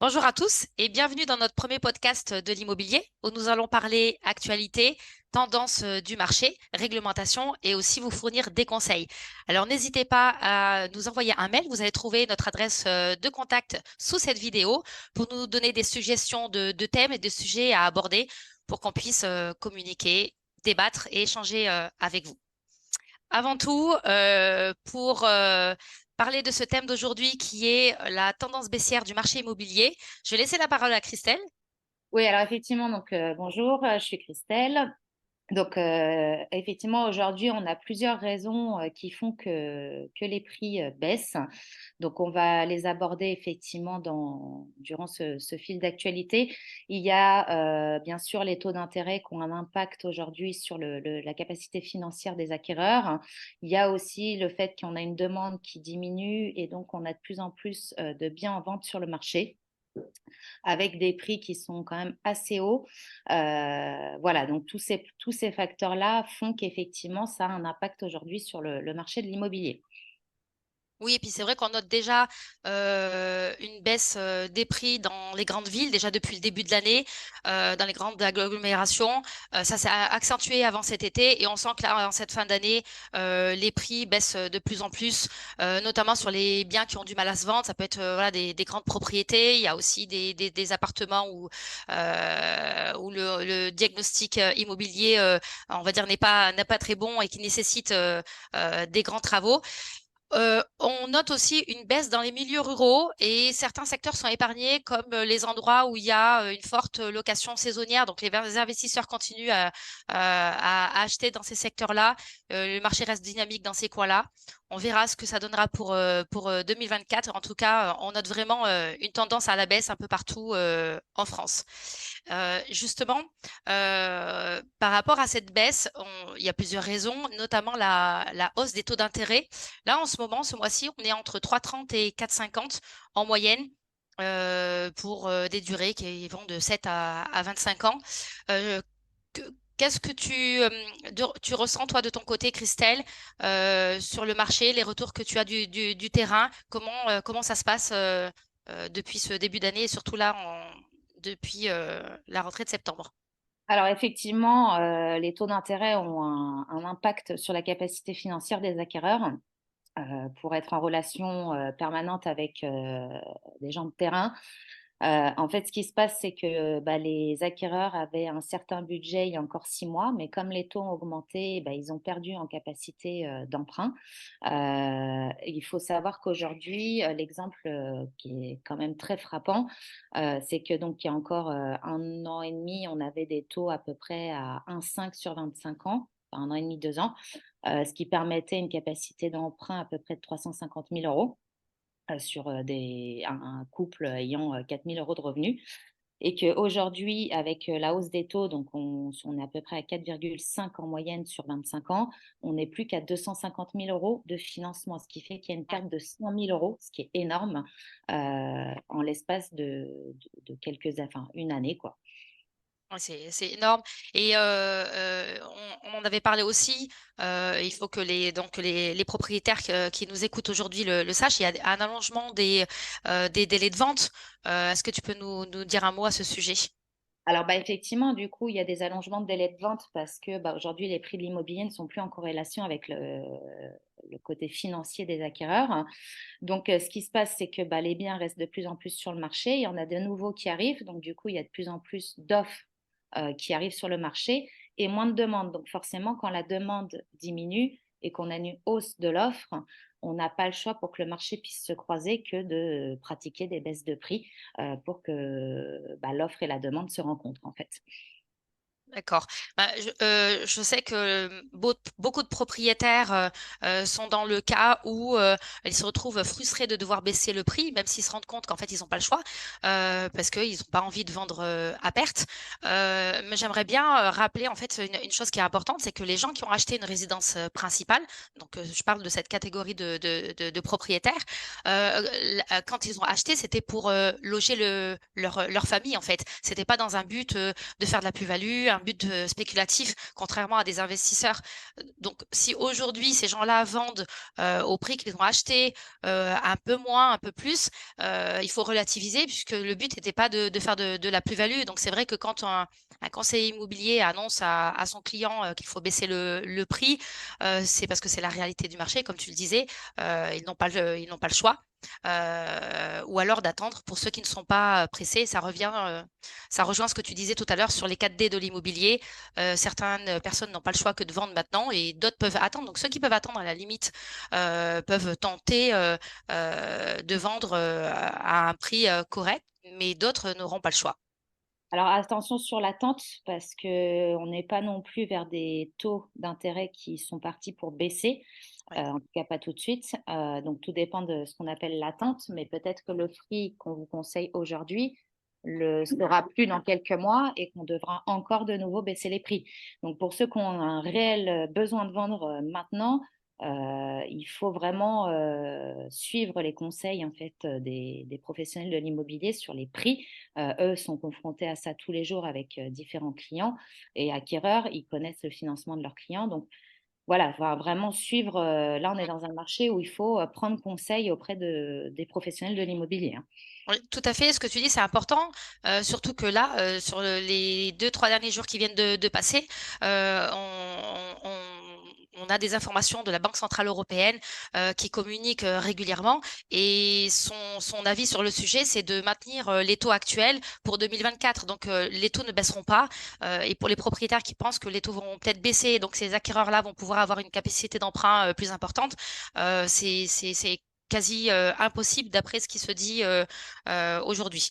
Bonjour à tous et bienvenue dans notre premier podcast de l'immobilier où nous allons parler actualité, tendance du marché, réglementation et aussi vous fournir des conseils. Alors n'hésitez pas à nous envoyer un mail, vous allez trouver notre adresse de contact sous cette vidéo pour nous donner des suggestions de thèmes et de sujets à aborder pour qu'on puisse communiquer, débattre et échanger avec vous. Avant tout, pour parler de ce thème d'aujourd'hui qui est la tendance baissière du marché immobilier, je vais laisser la parole à Christelle. Oui, alors effectivement, bonjour, je suis Christelle. Effectivement, aujourd'hui, on a plusieurs raisons qui font que les prix baissent. Donc, on va les aborder effectivement durant ce fil d'actualité. Il y a bien sûr les taux d'intérêt qui ont un impact aujourd'hui sur la capacité financière des acquéreurs. Il y a aussi le fait qu'on a une demande qui diminue et donc on a de plus en plus de biens en vente sur le marché avec des prix qui sont quand même assez hauts. Voilà, donc tous ces facteurs-là font qu'effectivement, ça a un impact aujourd'hui sur le marché de l'immobilier. Oui, et puis c'est vrai qu'on note déjà une baisse des prix dans les grandes villes, déjà depuis le début de l'année, dans les grandes agglomérations. Ça s'est accentué avant cet été et on sent que là, en cette fin d'année, les prix baissent de plus en plus, notamment sur les biens qui ont du mal à se vendre. Ça peut être voilà, des grandes propriétés. Il y a aussi des appartements où le diagnostic immobilier, on va dire, n'est pas très bon et qui nécessite des grands travaux. On note aussi une baisse dans les milieux ruraux et certains secteurs sont épargnés, comme les endroits où il y a une forte location saisonnière. Donc, les investisseurs continuent à acheter dans ces secteurs-là. Le marché reste dynamique dans ces coins-là. On verra ce que ça donnera pour 2024. En tout cas, on note vraiment une tendance à la baisse un peu partout en France. Justement, par rapport à cette baisse, il y a plusieurs raisons, notamment la hausse des taux d'intérêt. Là, en ce moment, ce mois-ci, on est entre 3,30 et 4,50 en moyenne pour des durées qui vont de 7 à 25 ans. Euh, Qu'est-ce que tu ressens, toi, de ton côté, Christelle, sur le marché, les retours que tu as du terrain? Comment ça se passe depuis ce début d'année et surtout là, depuis la rentrée de septembre? Alors effectivement, les taux d'intérêt ont un impact sur la capacité financière des acquéreurs. Pour être en relation permanente avec des gens de terrain. En fait, ce qui se passe, c'est que les acquéreurs avaient un certain budget il y a encore 6 mois, mais comme les taux ont augmenté, ils ont perdu en capacité d'emprunt. Il faut savoir qu'aujourd'hui, l'exemple qui est quand même très frappant, c'est que donc il y a encore 1 an et demi, on avait des taux à peu près à 1,5 sur 25 ans, enfin 1 an et demi, 2 ans, ce qui permettait une capacité d'emprunt à peu près de 350 000 euros sur un couple ayant 4 000 euros de revenus. Et qu'aujourd'hui, avec la hausse des taux, donc on est à peu près à 4,5 en moyenne sur 25 ans, on n'est plus qu'à 250 000 euros de financement, ce qui fait qu'il y a une perte de 100 000 euros, ce qui est énorme en l'espace de enfin, une année, quoi. Ouais, c'est énorme. Et on en avait parlé aussi. Il faut que les propriétaires qui nous écoutent aujourd'hui le sachent. Il y a un allongement des délais de vente. Est-ce que tu peux nous dire un mot à ce sujet? Alors, effectivement, du coup, il y a des allongements de délais de vente parce que aujourd'hui, les prix de l'immobilier ne sont plus en corrélation avec le côté financier des acquéreurs. Donc, ce qui se passe, c'est que les biens restent de plus en plus sur le marché. Il y en a de nouveaux qui arrivent. Donc, du coup, il y a de plus en plus d'offres qui arrivent sur le marché et moins de demandes. Donc, forcément, quand la demande diminue et qu'on a une hausse de l'offre, on n'a pas le choix pour que le marché puisse se croiser que de pratiquer des baisses de prix pour que l'offre et la demande se rencontrent, en fait. D'accord. Je sais que beaucoup de propriétaires sont dans le cas où ils se retrouvent frustrés de devoir baisser le prix, même s'ils se rendent compte qu'en fait, ils n'ont pas le choix parce qu'ils n'ont pas envie de vendre à perte. Mais j'aimerais bien rappeler en fait une chose qui est importante, c'est que les gens qui ont acheté une résidence principale, donc je parle de cette catégorie de propriétaires, quand ils ont acheté, c'était pour loger leur famille en fait. C'était pas dans un but de faire de la plus-value, but spéculatif, contrairement à des investisseurs. Donc, si aujourd'hui, ces gens-là vendent au prix qu'ils ont acheté, un peu moins, un peu plus, il faut relativiser puisque le but n'était pas de faire de la plus-value. Donc, c'est vrai que quand un conseiller immobilier annonce à son client qu'il faut baisser le prix, c'est parce que c'est la réalité du marché, comme tu le disais. Ils n'ont pas le choix. Ou alors d'attendre pour ceux qui ne sont pas pressés. Ça rejoint ce que tu disais tout à l'heure sur les 4D de l'immobilier. Certaines personnes n'ont pas le choix que de vendre maintenant et d'autres peuvent attendre. Donc ceux qui peuvent attendre à la limite peuvent tenter de vendre à un prix correct, mais d'autres n'auront pas le choix. Alors attention sur l'attente parce qu'on n'est pas non plus vers des taux d'intérêt qui sont partis pour baisser, Oui. en tout cas pas tout de suite. Donc tout dépend de ce qu'on appelle l'attente, mais peut-être que le prix qu'on vous conseille aujourd'hui le sera plus dans quelques mois et qu'on devra encore de nouveau baisser les prix. Donc pour ceux qui ont un réel besoin de vendre maintenant, il faut vraiment suivre les conseils en fait des professionnels de l'immobilier sur les prix. Eux sont confrontés à ça tous les jours avec différents clients et acquéreurs. Ils connaissent le financement de leurs clients. Donc voilà, vraiment suivre. Là, on est dans un marché où il faut prendre conseil auprès des professionnels de l'immobilier, hein. Oui, tout à fait. Ce que tu dis, c'est important, surtout que là, sur les 2, 3 derniers jours qui viennent de passer, on a des informations de la Banque centrale européenne qui communique régulièrement et son avis sur le sujet, c'est de maintenir les taux actuels pour 2024. Donc, les taux ne baisseront pas. Et pour les propriétaires qui pensent que les taux vont peut-être baisser, donc ces acquéreurs-là vont pouvoir avoir une capacité d'emprunt plus importante, c'est quasi impossible d'après ce qui se dit aujourd'hui.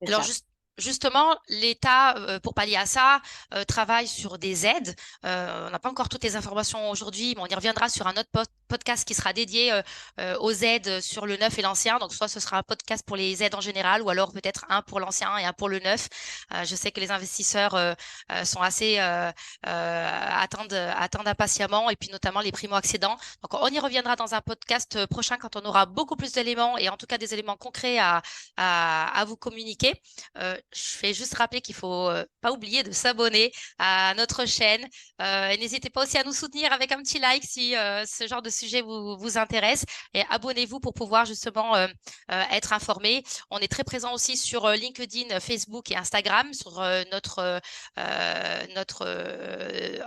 C'est Alors ça. justement, l'État, pour pallier à ça, travaille sur des aides. On n'a pas encore toutes les informations aujourd'hui, mais on y reviendra sur un autre podcast qui sera dédié aux aides sur le neuf et l'ancien. Donc soit ce sera un podcast pour les aides en général, ou alors peut-être un pour l'ancien et un pour le neuf. Je sais que les investisseurs sont assez attendent impatiemment, et puis notamment les primo-accédants. Donc on y reviendra dans un podcast prochain quand on aura beaucoup plus d'éléments et en tout cas des éléments concrets à vous communiquer. Je vais juste rappeler qu'il faut pas oublier de s'abonner à notre chaîne. Et n'hésitez pas aussi à nous soutenir avec un petit like si ce genre de sujet vous intéresse. Et abonnez-vous pour pouvoir justement être informé. On est très présent aussi sur LinkedIn, Facebook et Instagram, sur notre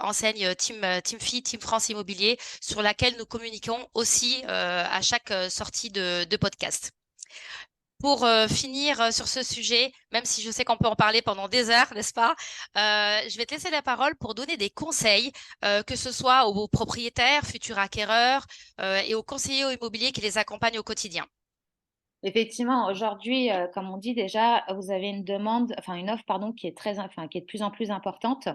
enseigne Team Fille, Team France Immobilier, sur laquelle nous communiquons aussi à chaque sortie de podcast. Pour finir sur ce sujet, même si je sais qu'on peut en parler pendant des heures, n'est-ce pas? Je vais te laisser la parole pour donner des conseils, que ce soit aux propriétaires, futurs acquéreurs, et aux conseillers immobiliers qui les accompagnent au quotidien. Effectivement, aujourd'hui, comme on dit déjà, vous avez une demande, enfin une offre, pardon, qui est de plus en plus importante,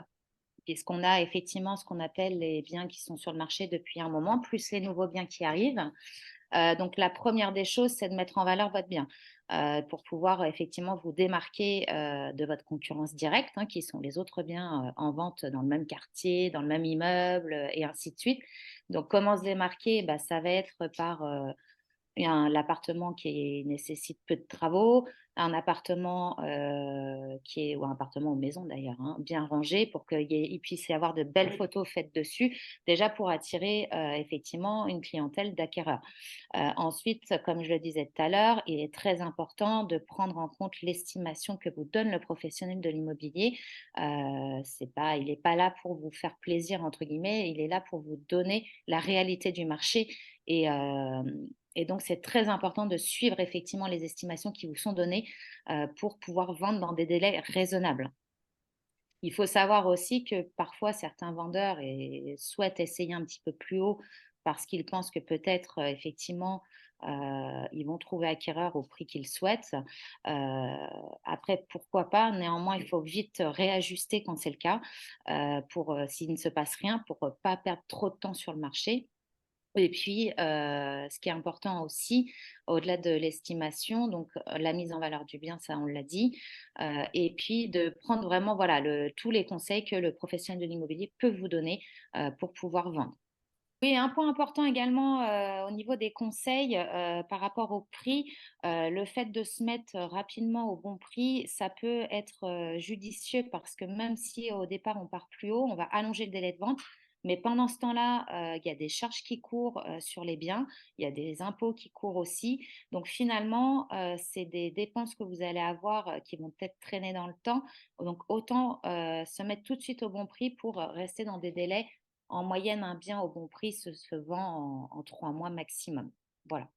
puisqu'on a effectivement ce qu'on appelle les biens qui sont sur le marché depuis un moment, plus les nouveaux biens qui arrivent. Donc la première des choses, c'est de mettre en valeur votre bien pour pouvoir effectivement vous démarquer de votre concurrence directe, hein, qui sont les autres biens en vente dans le même quartier, dans le même immeuble et ainsi de suite. Donc comment se démarquer? Bah, ça va être par l'appartement qui nécessite peu de travaux, un appartement ou un appartement ou maison d'ailleurs, hein, bien rangé pour qu'il puisse y avoir de belles photos faites dessus, déjà pour attirer effectivement une clientèle d'acquéreurs. Ensuite, comme je le disais tout à l'heure, il est très important de prendre en compte l'estimation que vous donne le professionnel de l'immobilier. Il n'est pas là pour vous faire plaisir, entre guillemets, il est là pour vous donner la réalité du marché. Et donc, c'est très important de suivre effectivement les estimations qui vous sont données pour pouvoir vendre dans des délais raisonnables. Il faut savoir aussi que parfois, certains vendeurs souhaitent essayer un petit peu plus haut parce qu'ils pensent que peut-être, effectivement, ils vont trouver acquéreur au prix qu'ils souhaitent. Après, pourquoi pas? Néanmoins, il faut vite réajuster quand c'est le cas, s'il ne se passe rien, pour pas perdre trop de temps sur le marché. Et puis, ce qui est important aussi, au-delà de l'estimation, donc la mise en valeur du bien, ça on l'a dit, et puis de prendre vraiment voilà, tous les conseils que le professionnel de l'immobilier peut vous donner pour pouvoir vendre. Oui, un point important également, au niveau des conseils, par rapport au prix, le fait de se mettre rapidement au bon prix, ça peut être, judicieux parce que même si au départ on part plus haut, on va allonger le délai de vente. Mais pendant ce temps-là, il y a des charges qui courent, sur les biens, il y a des impôts qui courent aussi. Donc finalement, c'est des dépenses que vous allez avoir, qui vont peut-être traîner dans le temps. Donc autant, se mettre tout de suite au bon prix pour, rester dans des délais. En moyenne, un bien au bon prix se vend en 3 mois maximum. Voilà.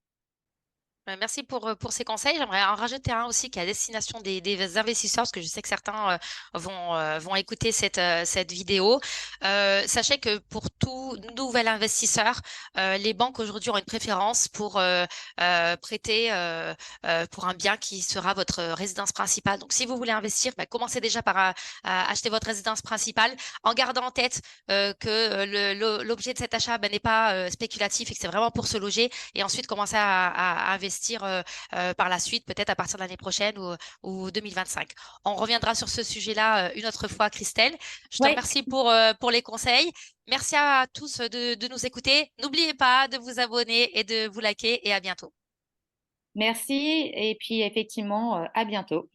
Merci pour ces conseils. J'aimerais en rajouter un aussi qui est à destination des investisseurs, parce que je sais que certains vont écouter cette vidéo. Sachez que pour tout nouvel investisseur, les banques aujourd'hui ont une préférence pour prêter pour un bien qui sera votre résidence principale. Donc, si vous voulez investir, bah, commencez déjà par acheter votre résidence principale en gardant en tête que l'objet de cet achat bah, n'est pas spéculatif et que c'est vraiment pour se loger et ensuite commencer à investir par la suite, peut-être à partir de l'année prochaine ou 2025. On reviendra sur ce sujet-là une autre fois, Christelle. Je te Oui, remercie pour les conseils. Merci à tous de nous écouter. N'oubliez pas de vous abonner et de vous liker et à bientôt. merci et puis effectivement, à bientôt.